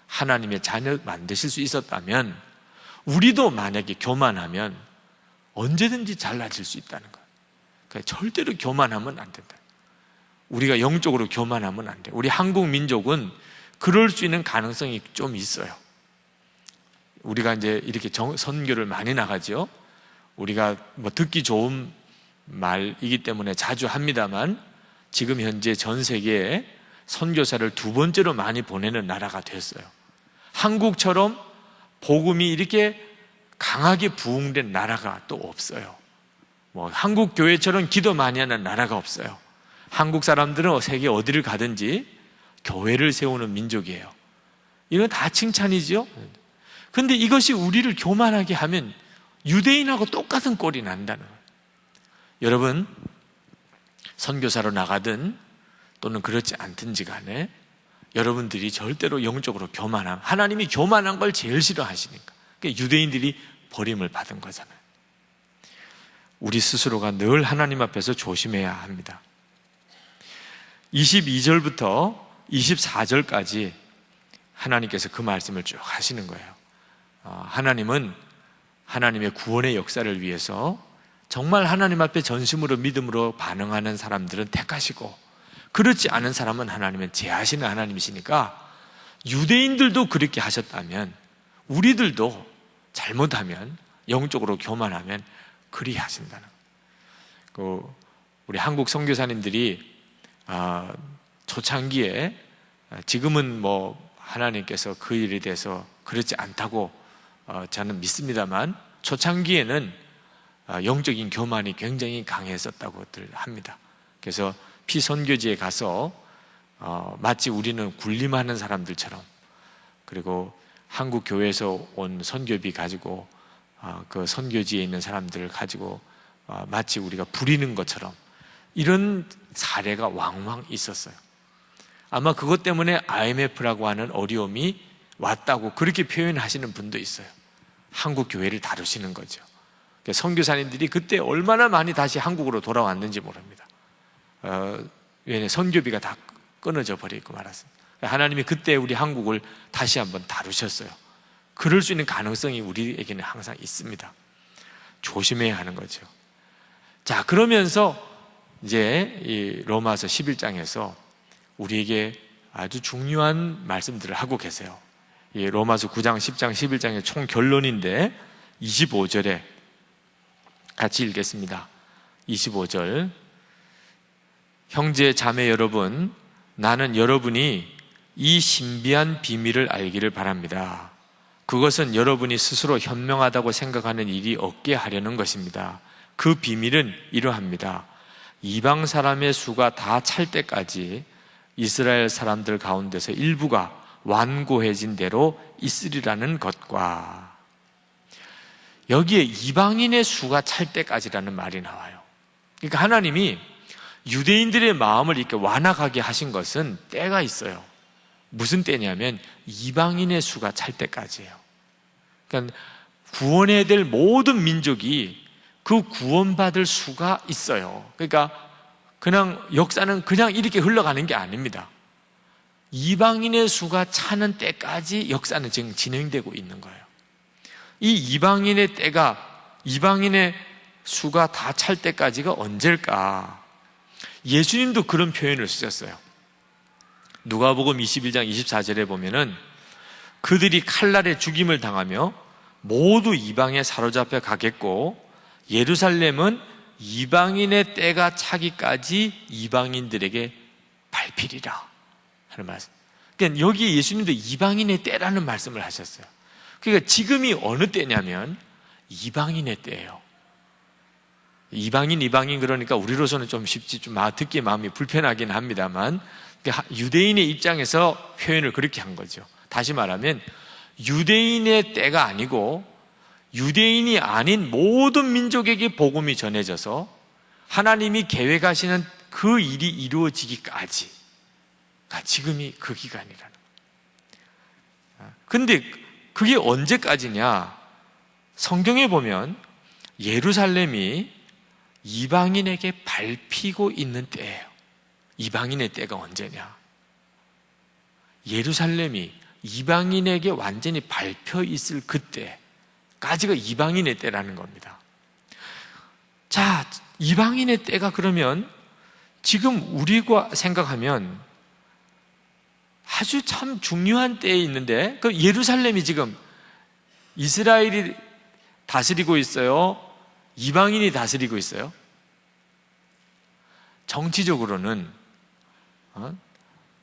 하나님의 자녀 만드실 수 있었다면, 우리도 만약에 교만하면 언제든지 잘라질 수 있다는 거예요. 그러니까 절대로 교만하면 안 된다. 우리가 영적으로 교만하면 안 돼요. 우리 한국 민족은 그럴 수 있는 가능성이 좀 있어요. 우리가 이제 이렇게 선교를 많이 나가죠. 우리가 뭐 듣기 좋은 말이기 때문에 자주 합니다만, 지금 현재 전 세계에 선교사를 두 번째로 많이 보내는 나라가 됐어요. 한국처럼 복음이 이렇게 강하게 부흥된 나라가 또 없어요. 뭐 한국 교회처럼 기도 많이 하는 나라가 없어요. 한국 사람들은 세계 어디를 가든지 교회를 세우는 민족이에요. 이건 다 칭찬이죠. 그런데 이것이 우리를 교만하게 하면 유대인하고 똑같은 꼴이 난다는 거예요. 여러분, 선교사로 나가든 또는 그렇지 않든지 간에 여러분들이 절대로 영적으로 교만함, 하나님이 교만한 걸 제일 싫어하시니까, 그러니까 유대인들이 버림을 받은 거잖아요. 우리 스스로가 늘 하나님 앞에서 조심해야 합니다. 22절부터 24절까지 하나님께서 그 말씀을 쭉 하시는 거예요. 하나님은 하나님의 구원의 역사를 위해서 정말 하나님 앞에 전심으로 믿음으로 반응하는 사람들은 택하시고, 그렇지 않은 사람은 하나님은 제하시는 하나님이시니까, 유대인들도 그렇게 하셨다면 우리들도 잘못하면, 영적으로 교만하면 그리 하신다는 거예요. 우리 한국 선교사님들이 초창기에, 지금은 뭐 하나님께서 그 일에 대해서 그렇지 않다고 저는 믿습니다만, 초창기에는 영적인 교만이 굉장히 강했었다고들 합니다. 그래서 피선교지에 가서 마치 우리는 군림하는 사람들처럼, 그리고 한국 교회에서 온 선교비 가지고 그 선교지에 있는 사람들을 가지고 마치 우리가 부리는 것처럼, 이런 사례가 왕왕 있었어요. 아마 그것 때문에 IMF라고 하는 어려움이 왔다고 그렇게 표현하시는 분도 있어요. 한국 교회를 다루시는 거죠. 선교사님들이 그때 얼마나 많이 다시 한국으로 돌아왔는지 모릅니다. 왜냐하면 선교비가 다 끊어져 버리고 말았습니다. 하나님이 그때 우리 한국을 다시 한번 다루셨어요. 그럴 수 있는 가능성이 우리에게는 항상 있습니다. 조심해야 하는 거죠. 자, 그러면서 이제 이 로마서 11장에서 우리에게 아주 중요한 말씀들을 하고 계세요. 이 로마서 9장, 10장, 11장의 총 결론인데 25절에 같이 읽겠습니다. 25절. 형제 자매 여러분, 나는 여러분이 이 신비한 비밀을 알기를 바랍니다. 그것은 여러분이 스스로 현명하다고 생각하는 일이 없게 하려는 것입니다. 그 비밀은 이러합니다. 이방 사람의 수가 다 찰 때까지 이스라엘 사람들 가운데서 일부가 완고해진 대로 있으리라는 것과, 여기에 이방인의 수가 찰 때까지라는 말이 나와요. 그러니까 하나님이 유대인들의 마음을 이렇게 완악하게 하신 것은 때가 있어요. 무슨 때냐면 이방인의 수가 찰 때까지예요. 그러니까 구원해야 될 모든 민족이 그 구원받을 수가 있어요. 그러니까 그냥 역사는 그냥 이렇게 흘러가는 게 아닙니다. 이방인의 수가 차는 때까지 역사는 지금 진행되고 있는 거예요. 이 이방인의 때가, 이방인의 수가 다 찰 때까지가 언제일까? 예수님도 그런 표현을 쓰셨어요. 누가복음 21장 24절에 보면은 그들이 칼날에 죽임을 당하며 모두 이방에 사로잡혀 가겠고, 예루살렘은 이방인의 때가 차기까지 이방인들에게 밟히리라 하는 말씀. 그러니까 여기 예수님도 이방인의 때라는 말씀을 하셨어요. 그러니까 지금이 어느 때냐면 이방인의 때예요. 이방인 그러니까 우리로서는 좀 쉽지, 좀 듣기에 마음이 불편하긴 합니다만, 그러니까 유대인의 입장에서 표현을 그렇게 한 거죠. 다시 말하면 유대인의 때가 아니고 유대인이 아닌 모든 민족에게 복음이 전해져서 하나님이 계획하시는 그 일이 이루어지기까지, 지금이 그 기간이라는 거예요. 근데 그게 언제까지냐? 성경에 보면 예루살렘이 이방인에게 밟히고 있는 때예요. 이방인의 때가 언제냐? 예루살렘이 이방인에게 완전히 밟혀 있을 그때까지가 이방인의 때라는 겁니다. 자, 이방인의 때가 그러면 지금 우리가 생각하면 아주 참 중요한 때에 있는데, 그 예루살렘이 지금 이스라엘이 다스리고 있어요? 이방인이 다스리고 있어요? 정치적으로는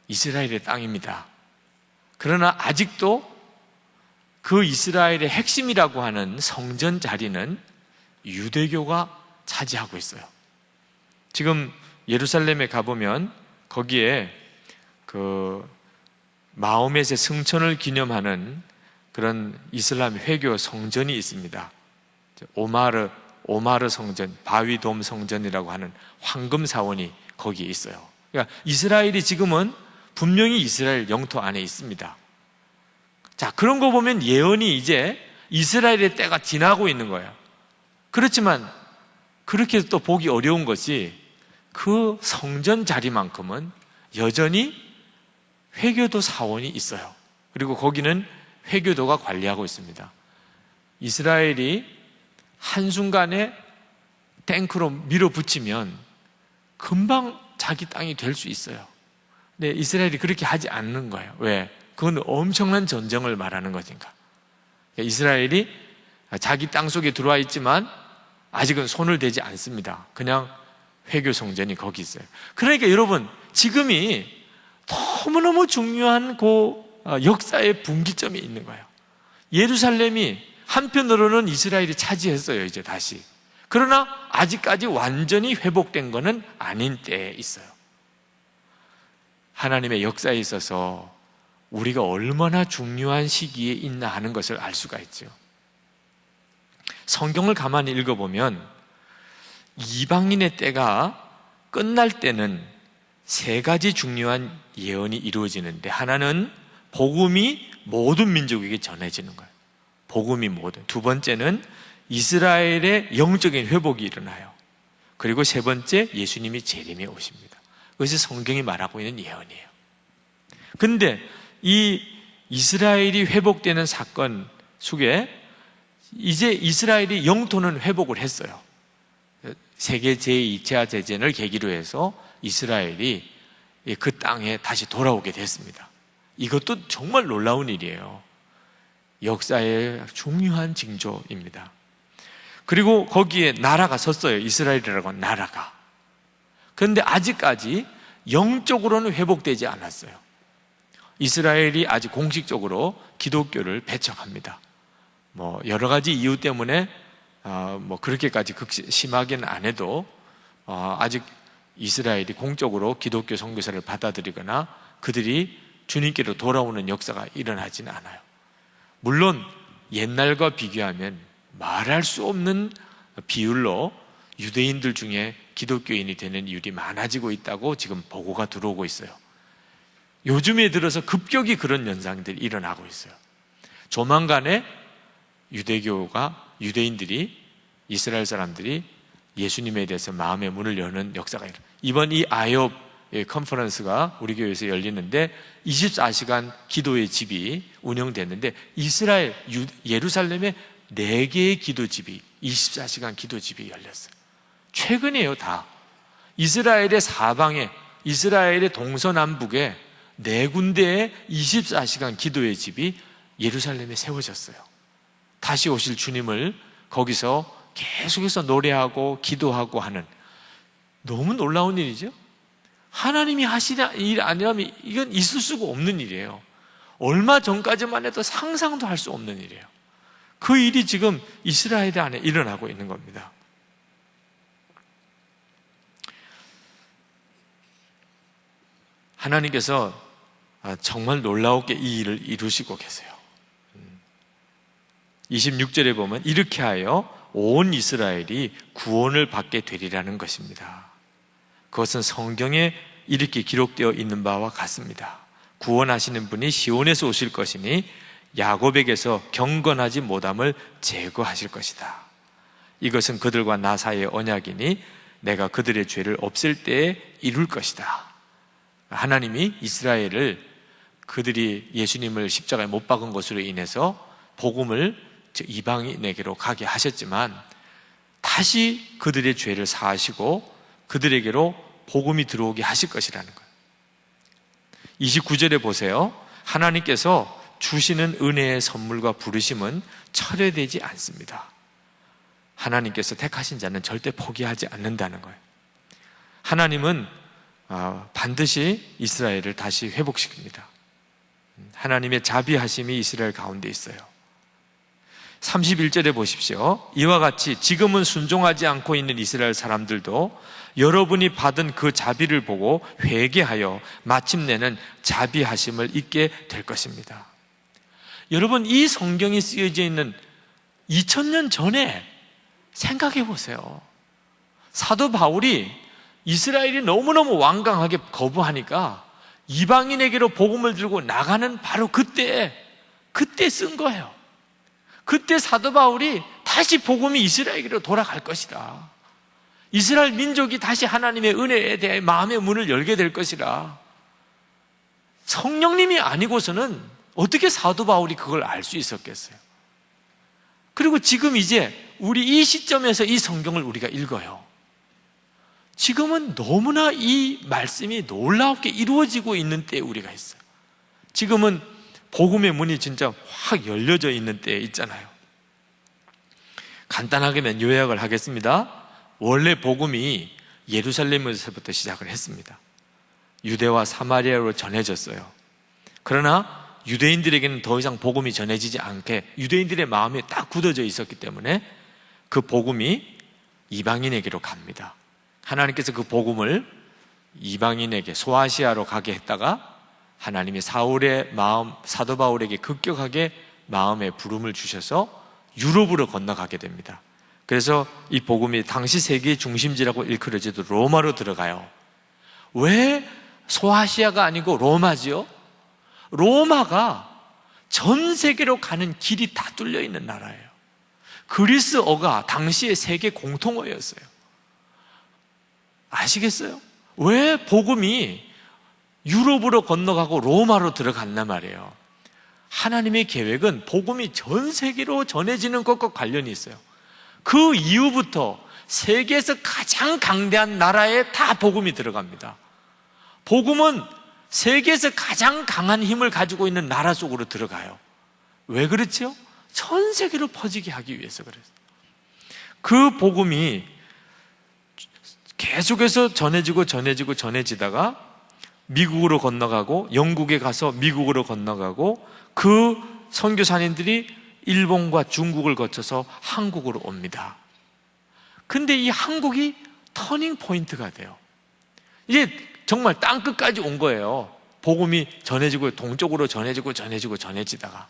이스라엘의 땅입니다. 그러나 아직도 그 이스라엘의 핵심이라고 하는 성전 자리는 유대교가 차지하고 있어요. 지금 예루살렘에 가보면 거기에 그 마호멧의 승천을 기념하는 그런 이슬람 회교 성전이 있습니다. 오마르 성전, 바위돔 성전이라고 하는 황금 사원이 거기에 있어요. 그러니까 이스라엘이 지금은 분명히 이스라엘 영토 안에 있습니다. 자, 그런 거 보면 예언이 이제 이스라엘의 때가 지나고 있는 거예요. 그렇지만 그렇게 또 보기 어려운 것이 그 성전 자리만큼은 여전히 회교도 사원이 있어요. 그리고 거기는 회교도가 관리하고 있습니다. 이스라엘이 한순간에 탱크로 밀어붙이면 금방 자기 땅이 될 수 있어요. 근데 이스라엘이 그렇게 하지 않는 거예요. 왜? 그건 엄청난 전쟁을 말하는 거니까. 이스라엘이 자기 땅 속에 들어와 있지만 아직은 손을 대지 않습니다. 그냥 회교 성전이 거기 있어요. 그러니까 여러분, 지금이 너무너무 중요한 그 역사의 분기점이 있는 거예요. 예루살렘이 한편으로는 이스라엘이 차지했어요, 이제 다시. 그러나 아직까지 완전히 회복된 것은 아닌 때에 있어요. 하나님의 역사에 있어서 우리가 얼마나 중요한 시기에 있나 하는 것을 알 수가 있죠. 성경을 가만히 읽어보면 이방인의 때가 끝날 때는 세 가지 중요한 예언이 이루어지는데, 하나는 복음이 모든 민족에게 전해지는 거예요. 복음이 모든. 두 번째는 이스라엘의 영적인 회복이 일어나요. 그리고 세 번째, 예수님이 재림에 오십니다. 그것이 성경이 말하고 있는 예언이에요. 근데 이 이스라엘이 회복되는 사건 속에 이제 이스라엘이 영토는 회복을 했어요. 세계 제2차 대전을 계기로 해서 이스라엘이 그 땅에 다시 돌아오게 됐습니다. 이것도 정말 놀라운 일이에요. 역사의 중요한 징조입니다. 그리고 거기에 나라가 섰어요. 이스라엘이라고 하는 나라가. 그런데 아직까지 영적으로는 회복되지 않았어요. 이스라엘이 아직 공식적으로 기독교를 배척합니다. 여러 가지 이유 때문에 그렇게까지 심하게는 안 해도 아직 이스라엘이 공적으로 기독교 선교사를 받아들이거나 그들이 주님께로 돌아오는 역사가 일어나지는 않아요. 물론 옛날과 비교하면 말할 수 없는 비율로 유대인들 중에 기독교인이 되는 이율이 많아지고 있다고 지금 보고가 들어오고 있어요. 요즘에 들어서 급격히 그런 현상들이 일어나고 있어요. 조만간에 유대인들이, 이스라엘 사람들이 예수님에 대해서 마음의 문을 여는 역사가 일어나요. 이번 이 아이옵 컨퍼런스가 우리 교회에서 열리는데 24시간 기도의 집이 운영됐는데 예루살렘에 4개의 기도집이 24시간 기도집이 열렸어요. 최근이에요. 다 이스라엘의 사방에, 이스라엘의 동서남북에 4군데의 24시간 기도의 집이 예루살렘에 세워졌어요. 다시 오실 주님을 거기서 계속해서 노래하고 기도하고 하는, 너무 놀라운 일이죠. 하나님이 하시는 일 아니라면 이건 있을 수가 없는 일이에요. 얼마 전까지만 해도 상상도 할 수 없는 일이에요. 그 일이 지금 이스라엘 안에 일어나고 있는 겁니다. 하나님께서 정말 놀라우게 이 일을 이루시고 계세요. 26절에 보면 이렇게 하여 온 이스라엘이 구원을 받게 되리라는 것입니다. 그것은 성경에 이렇게 기록되어 있는 바와 같습니다. 구원하시는 분이 시온에서 오실 것이니 야곱에게서 경건하지 못함을 제거하실 것이다. 이것은 그들과 나 사이의 언약이니 내가 그들의 죄를 없앨 때에 이룰 것이다. 하나님이 이스라엘을 그들이 예수님을 십자가에 못 박은 것으로 인해서 복음을 이방인에게로 가게 하셨지만 다시 그들의 죄를 사하시고 그들에게로 복음이 들어오게 하실 것이라는 거예요. 29절에 보세요. 하나님께서 주시는 은혜의 선물과 부르심은 철회되지 않습니다. 하나님께서 택하신 자는 절대 포기하지 않는다는 거예요. 하나님은 반드시 이스라엘을 다시 회복시킵니다. 하나님의 자비하심이 이스라엘 가운데 있어요. 31절에 보십시오. 이와 같이 지금은 순종하지 않고 있는 이스라엘 사람들도 여러분이 받은 그 자비를 보고 회개하여 마침내는 자비하심을 잊게 될 것입니다. 여러분, 이 성경이 쓰여져 있는 2000년 전에 생각해 보세요. 사도 바울이 이스라엘이 너무너무 완강하게 거부하니까 이방인에게로 복음을 들고 나가는 바로 그때 쓴 거예요. 그때 사도 바울이 다시 복음이 이스라엘에게로 돌아갈 것이다. 이스라엘 민족이 다시 하나님의 은혜에 대해 마음의 문을 열게 될 것이라. 성령님이 아니고서는 어떻게 사도 바울이 그걸 알 수 있었겠어요? 그리고 지금 이제 우리 이 시점에서 이 성경을 우리가 읽어요. 지금은 너무나 이 말씀이 놀랍게 이루어지고 있는 때에 우리가 있어요. 지금은 복음의 문이 진짜 확 열려져 있는 때에 있잖아요. 간단하게만 요약을 하겠습니다. 원래 복음이 예루살렘에서부터 시작을 했습니다. 유대와 사마리아로 전해졌어요. 그러나 유대인들에게는 더 이상 복음이 전해지지 않게 유대인들의 마음이 딱 굳어져 있었기 때문에 그 복음이 이방인에게로 갑니다. 하나님께서 그 복음을 이방인에게 소아시아로 가게 했다가 하나님이 사울의 마음, 사도 바울에게 급격하게 마음의 부름을 주셔서 유럽으로 건너가게 됩니다. 그래서 이 복음이 당시 세계의 중심지라고 일컬어지도 로마로 들어가요. 왜 소아시아가 아니고 로마지요? 로마가 전 세계로 가는 길이 다 뚫려 있는 나라예요. 그리스어가 당시의 세계 공통어였어요. 아시겠어요? 왜 복음이 유럽으로 건너가고 로마로 들어갔단 말이에요. 하나님의 계획은 복음이 전 세계로 전해지는 것과 관련이 있어요. 그 이후부터 세계에서 가장 강대한 나라에 다 복음이 들어갑니다. 복음은 세계에서 가장 강한 힘을 가지고 있는 나라 속으로 들어가요. 왜 그렇죠? 전 세계로 퍼지게 하기 위해서 그래요. 그 복음이 계속해서 전해지다가 미국으로 건너가고 영국에 가서 미국으로 건너가고 그 선교사님들이 일본과 중국을 거쳐서 한국으로 옵니다. 근데 이 한국이 터닝 포인트가 돼요. 이제 정말 땅끝까지 온 거예요. 복음이 전해지고 동쪽으로 전해지다가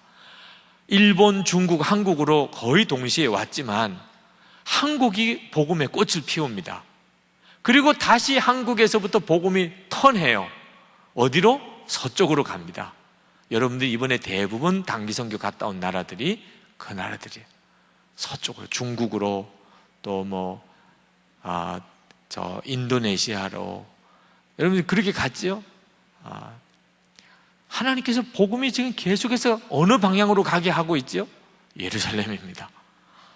일본, 중국, 한국으로 거의 동시에 왔지만 한국이 복음의 꽃을 피웁니다. 그리고 다시 한국에서부터 복음이 턴해요. 어디로? 서쪽으로 갑니다. 여러분들 이번에 대부분 단기 선교 갔다 온 나라들이 그 나라들이에요. 서쪽으로, 중국으로, 또 인도네시아로. 여러분들 그렇게 갔지요? 하나님께서 복음이 지금 계속해서 어느 방향으로 가게 하고 있지요? 예루살렘입니다.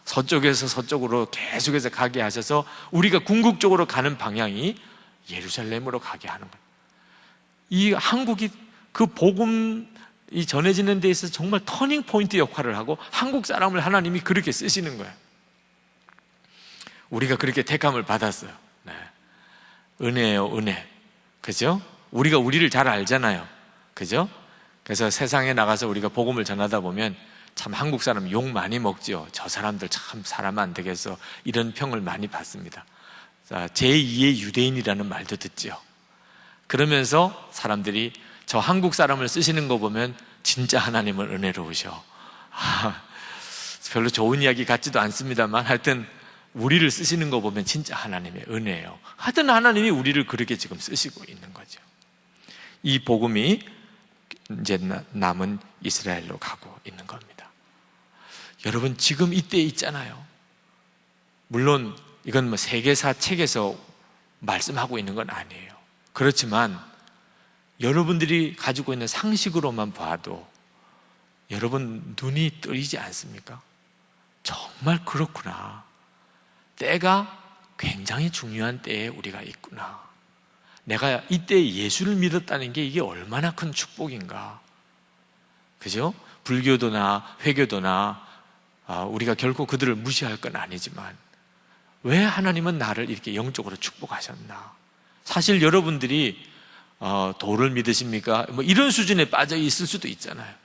서쪽에서 서쪽으로 계속해서 가게 하셔서 우리가 궁극적으로 가는 방향이 예루살렘으로 가게 하는 거예요. 이 한국이 그 복음이 전해지는 데 있어서 정말 터닝 포인트 역할을 하고 한국 사람을 하나님이 그렇게 쓰시는 거예요. 우리가 그렇게 택함을 받았어요. 네. 은혜예요, 은혜. 그죠? 우리가 우리를 잘 알잖아요. 그죠? 그래서 세상에 나가서 우리가 복음을 전하다 보면 참 한국 사람 욕 많이 먹지요. 저 사람들 참 사람 안 되겠어. 이런 평을 많이 받습니다. 제2의 유대인이라는 말도 듣지요. 그러면서 사람들이 저 한국 사람을 쓰시는 거 보면 진짜 하나님은 은혜로우셔. 별로 좋은 이야기 같지도 않습니다만 하여튼 우리를 쓰시는 거 보면 진짜 하나님의 은혜예요. 하여튼 하나님이 우리를 그렇게 지금 쓰시고 있는 거죠. 이 복음이 이제 남은 이스라엘로 가고 있는 겁니다. 여러분 지금 이때에 있잖아요. 물론 이건 뭐 세계사 책에서 말씀하고 있는 건 아니에요. 그렇지만 여러분들이 가지고 있는 상식으로만 봐도 여러분 눈이 뜨이지 않습니까? 정말 그렇구나. 때가 굉장히 중요한 때에 우리가 있구나. 내가 이때 예수를 믿었다는 게 이게 얼마나 큰 축복인가. 그죠? 불교도나 회교도나 우리가 결코 그들을 무시할 건 아니지만 왜 하나님은 나를 이렇게 영적으로 축복하셨나? 사실 여러분들이 도를 믿으십니까? 뭐 이런 수준에 빠져 있을 수도 있잖아요.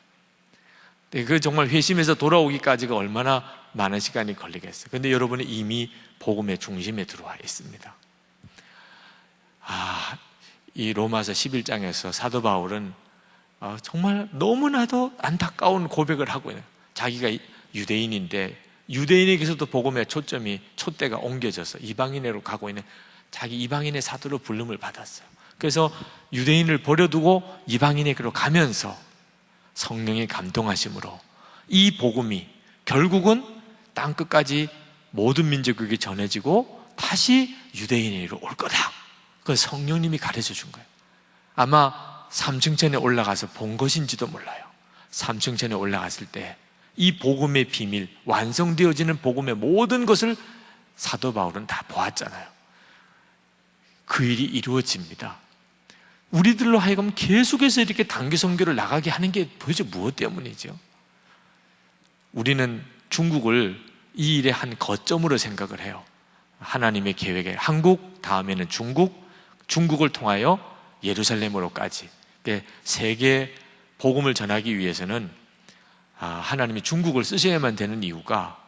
그 정말 회심해서 돌아오기까지가 얼마나 많은 시간이 걸리겠어요. 그런데 여러분은 이미 복음의 중심에 들어와 있습니다. 이 로마서 11장에서 사도 바울은 정말 너무나도 안타까운 고백을 하고 있는, 자기가 유대인인데 유대인에게서도 복음의 촛대가 옮겨져서 이방인으로 가고 있는 자기 이방인의 사도로 부름을 받았어요. 그래서 유대인을 버려두고 이방인에게로 가면서 성령의 감동하심으로 이 복음이 결국은 땅끝까지 모든 민족에게 전해지고 다시 유대인으로 올 거다. 그걸 성령님이 가르쳐 준 거예요. 아마 3층천에 올라가서 본 것인지도 몰라요. 3층천에 올라갔을 때 이 복음의 비밀, 완성되어지는 복음의 모든 것을 사도 바울은 다 보았잖아요. 그 일이 이루어집니다. 우리들로 하여금 계속해서 이렇게 단기 선교를 나가게 하는 게 도대체 무엇 때문이죠? 우리는 중국을 이 일의 한 거점으로 생각을 해요. 하나님의 계획에 한국, 다음에는 중국을 통하여 예루살렘으로까지. 세계 복음을 전하기 위해서는 하나님이 중국을 쓰셔야만 되는 이유가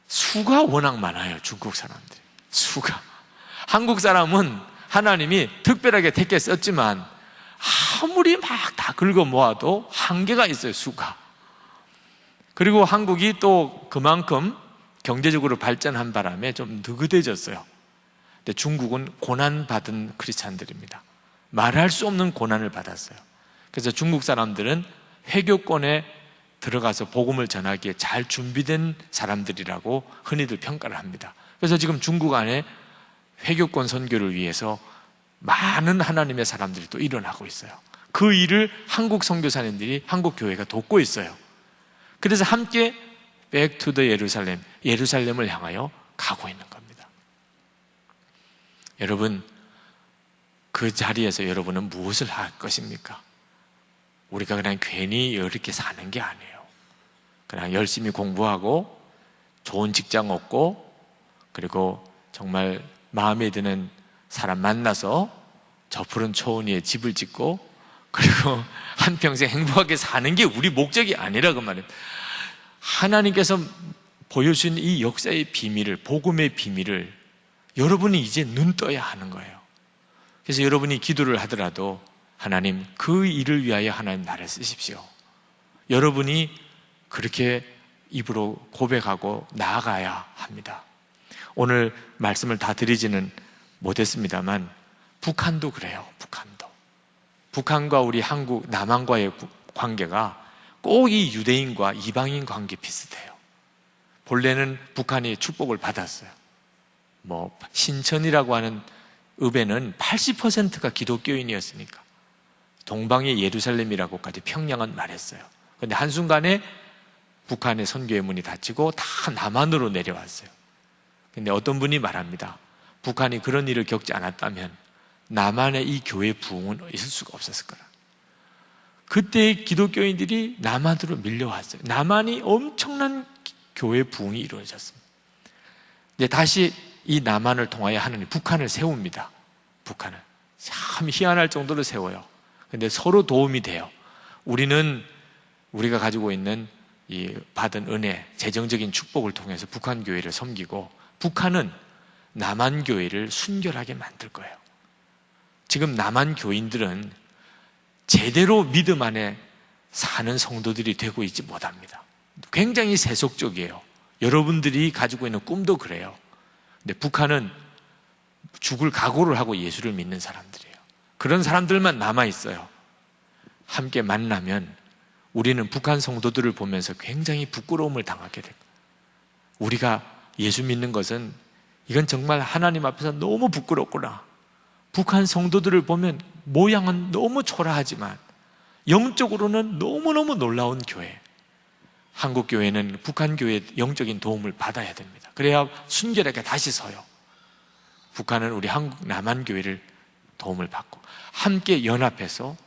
수가 워낙 많아요. 중국 사람들이 수가. 한국 사람은 하나님이 특별하게 택해 썼지만 아무리 막 다 긁어 모아도 한계가 있어요. 수가. 그리고 한국이 또 그만큼 경제적으로 발전한 바람에 좀 느긋해졌어요. 근데 중국은 고난받은 크리스찬들입니다. 말할 수 없는 고난을 받았어요. 그래서 중국 사람들은 회교권에 들어가서 복음을 전하기에 잘 준비된 사람들이라고 흔히들 평가를 합니다. 그래서 지금 중국 안에 회교권 선교를 위해서 많은 하나님의 사람들이 또 일어나고 있어요. 그 일을 한국 선교사님들이, 한국 교회가 돕고 있어요. 그래서 함께 Back to the 예루살렘을 향하여 가고 있는 겁니다. 여러분, 그 자리에서 여러분은 무엇을 할 것입니까? 우리가 그냥 괜히 이렇게 사는 게 아니에요. 그냥 열심히 공부하고 좋은 직장 얻고 그리고 정말 마음에 드는 사람 만나서 저 푸른 초원 위에 집을 짓고 그리고 한평생 행복하게 사는 게 우리 목적이 아니라고 말해요. 하나님께서 보여주신 이 역사의 비밀을, 복음의 비밀을 여러분이 이제 눈 떠야 하는 거예요. 그래서 여러분이 기도를 하더라도 하나님, 그 일을 위하여 하나님 나를 쓰십시오. 여러분이 그렇게 입으로 고백하고 나아가야 합니다. 오늘 말씀을 다 드리지는 못했습니다만 북한도 그래요. 북한과 우리 한국, 남한과의 관계가 꼭 이 유대인과 이방인 관계 비슷해요. 본래는 북한이 축복을 받았어요. 신천이라고 하는 읍에는 80%가 기독교인이었으니까 동방의 예루살렘이라고까지 평양은 말했어요. 그런데 한순간에 북한의 선교의 문이 닫히고 다 남한으로 내려왔어요. 그런데 어떤 분이 말합니다. 북한이 그런 일을 겪지 않았다면 남한의 이 교회 부흥은 있을 수가 없었을 거라. 그때 기독교인들이 남한으로 밀려왔어요. 남한이 엄청난 교회 부흥이 이루어졌습니다. 이제 다시 이 남한을 통하여 하나님 북한을 세웁니다. 북한을. 참 희한할 정도로 세워요. 근데 서로 도움이 돼요. 우리가 가지고 있는 이 받은 은혜, 재정적인 축복을 통해서 북한 교회를 섬기고, 북한은 남한 교회를 순결하게 만들 거예요. 지금 남한 교인들은 제대로 믿음 안에 사는 성도들이 되고 있지 못합니다. 굉장히 세속적이에요. 여러분들이 가지고 있는 꿈도 그래요. 근데 북한은 죽을 각오를 하고 예수를 믿는 사람들이에요. 그런 사람들만 남아있어요. 함께 만나면 우리는 북한 성도들을 보면서 굉장히 부끄러움을 당하게 돼요. 우리가 예수 믿는 것은 이건 정말 하나님 앞에서 너무 부끄럽구나. 북한 성도들을 보면 모양은 너무 초라하지만 영적으로는 너무너무 놀라운 교회. 한국 교회는 북한 교회의 영적인 도움을 받아야 됩니다. 그래야 순결하게 다시 서요. 북한은 우리 한국 남한 교회를 도움을 받고 함께 연합해서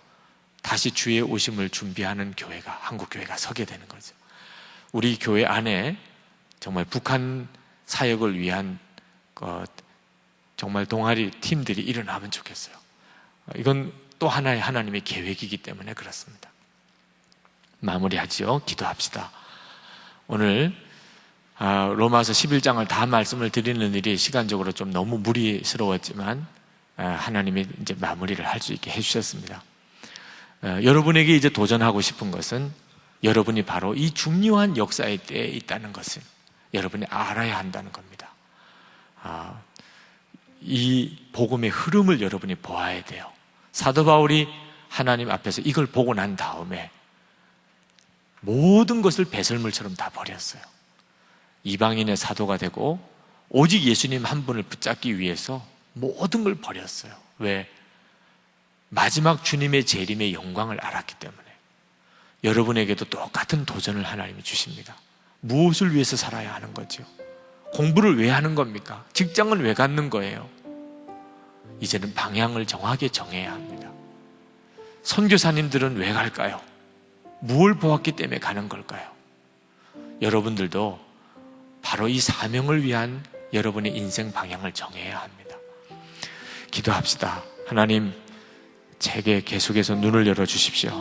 다시 주의 오심을 준비하는 교회가, 한국 교회가 서게 되는 거죠. 우리 교회 안에 정말 북한 사역을 위한 정말 동아리 팀들이 일어나면 좋겠어요. 이건 또 하나의 하나님의 계획이기 때문에 그렇습니다. 마무리하죠. 기도합시다. 오늘 로마서 11장을 다 말씀을 드리는 일이 시간적으로 좀 너무 무리스러웠지만 하나님이 이제 마무리를 할 수 있게 해주셨습니다. 여러분에게 이제 도전하고 싶은 것은 여러분이 바로 이 중요한 역사의 때에 있다는 것을 여러분이 알아야 한다는 겁니다. 이 복음의 흐름을 여러분이 보아야 돼요. 사도 바울이 하나님 앞에서 이걸 보고 난 다음에 모든 것을 배설물처럼 다 버렸어요. 이방인의 사도가 되고 오직 예수님 한 분을 붙잡기 위해서 모든 걸 버렸어요. 왜? 마지막 주님의 재림의 영광을 알았기 때문에. 여러분에게도 똑같은 도전을 하나님이 주십니다. 무엇을 위해서 살아야 하는 거죠? 공부를 왜 하는 겁니까? 직장을 왜 갖는 거예요? 이제는 방향을 정하게 정해야 합니다. 선교사님들은 왜 갈까요? 무엇을 보았기 때문에 가는 걸까요? 여러분들도 바로 이 사명을 위한 여러분의 인생 방향을 정해야 합니다. 기도합시다. 하나님, 제게 계속해서 눈을 열어주십시오.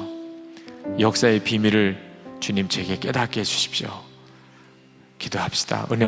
역사의 비밀을 주님 제게 깨닫게 해주십시오. 기도합시다. 은혜